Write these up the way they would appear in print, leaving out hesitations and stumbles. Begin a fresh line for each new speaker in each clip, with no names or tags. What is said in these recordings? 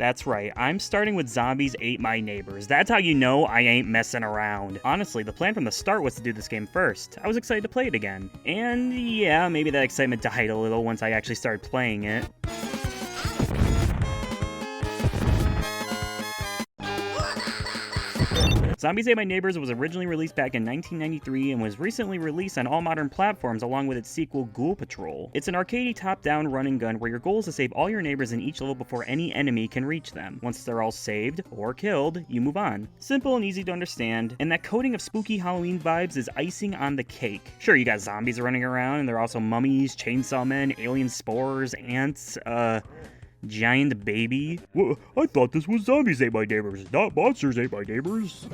That's right, I'm starting with Zombies Ate My Neighbors. That's how you know I ain't messing around. Honestly, the plan from the start was to do this game first. I was excited to play it again. And yeah, maybe that excitement died a little once I actually started playing it. Zombies Ate My Neighbors was originally released back in 1993 and was recently released on all modern platforms along with its sequel, Ghoul Patrol. It's an arcadey top-down run-and-gun where your goal is to save all your neighbors in each level before any enemy can reach them. Once they're all saved, or killed, you move on. Simple and easy to understand, and that coating of spooky Halloween vibes is icing on the cake. Sure, you got zombies running around, and there are also mummies, chainsaw men, alien spores, ants, giant baby.
Well, I thought this was Zombies Ate My Neighbors, not Monsters Ate My Neighbors.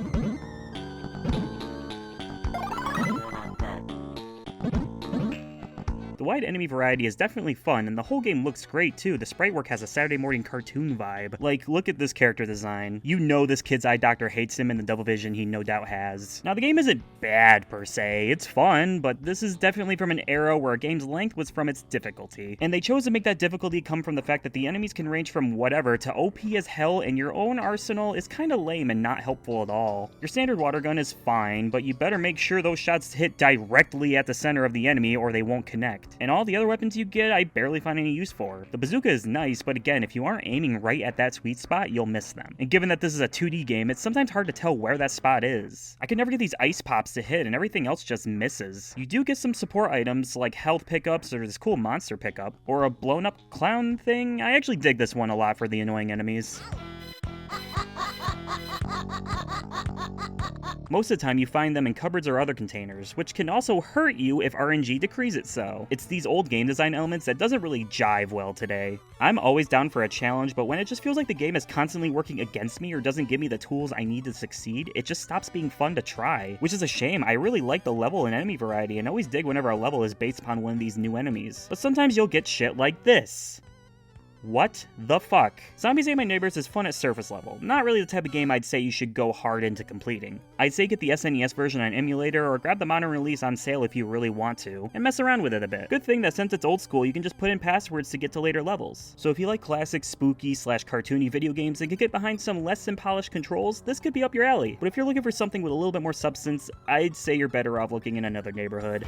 The wide enemy variety is definitely fun, and the whole game looks great too. The sprite work has a Saturday morning cartoon vibe. Like, look at this character design. You know this kid's eye doctor hates him, and the double vision he no doubt has. Now, the game isn't bad per se. It's fun, but this is definitely from an era where a game's length was from its difficulty. And they chose to make that difficulty come from the fact that the enemies can range from whatever to OP as hell, and your own arsenal is kinda lame and not helpful at all. Your standard water gun is fine, but you better make sure those shots hit directly at the center of the enemy or they won't connect. And all the other weapons you get, I barely find any use for. The bazooka is nice, but again, if you aren't aiming right at that sweet spot, you'll miss them. And given that this is a 2D game, it's sometimes hard to tell where that spot is. I can never get these ice pops to hit, and everything else just misses. You do get some support items, like health pickups or this cool monster pickup, or a blown up clown thing. I actually dig this one a lot for the annoying enemies. Most of the time, you find them in cupboards or other containers, which can also hurt you if RNG decrees it so. It's these old game design elements that doesn't really jive well today. I'm always down for a challenge, but when it just feels like the game is constantly working against me or doesn't give me the tools I need to succeed, it just stops being fun to try. Which is a shame. I really like the level and enemy variety and always dig whenever a level is based upon one of these new enemies. But sometimes you'll get shit like this. What the fuck? Zombies Ate My Neighbors is fun at surface level. Not really the type of game I'd say you should go hard into completing. I'd say get the SNES version on emulator or grab the modern release on sale if you really want to, and mess around with it a bit. Good thing that since it's old school, you can just put in passwords to get to later levels. So if you like classic spooky/cartoony video games and can get behind some less than polished controls, this could be up your alley. But if you're looking for something with a little bit more substance, I'd say you're better off looking in another neighborhood.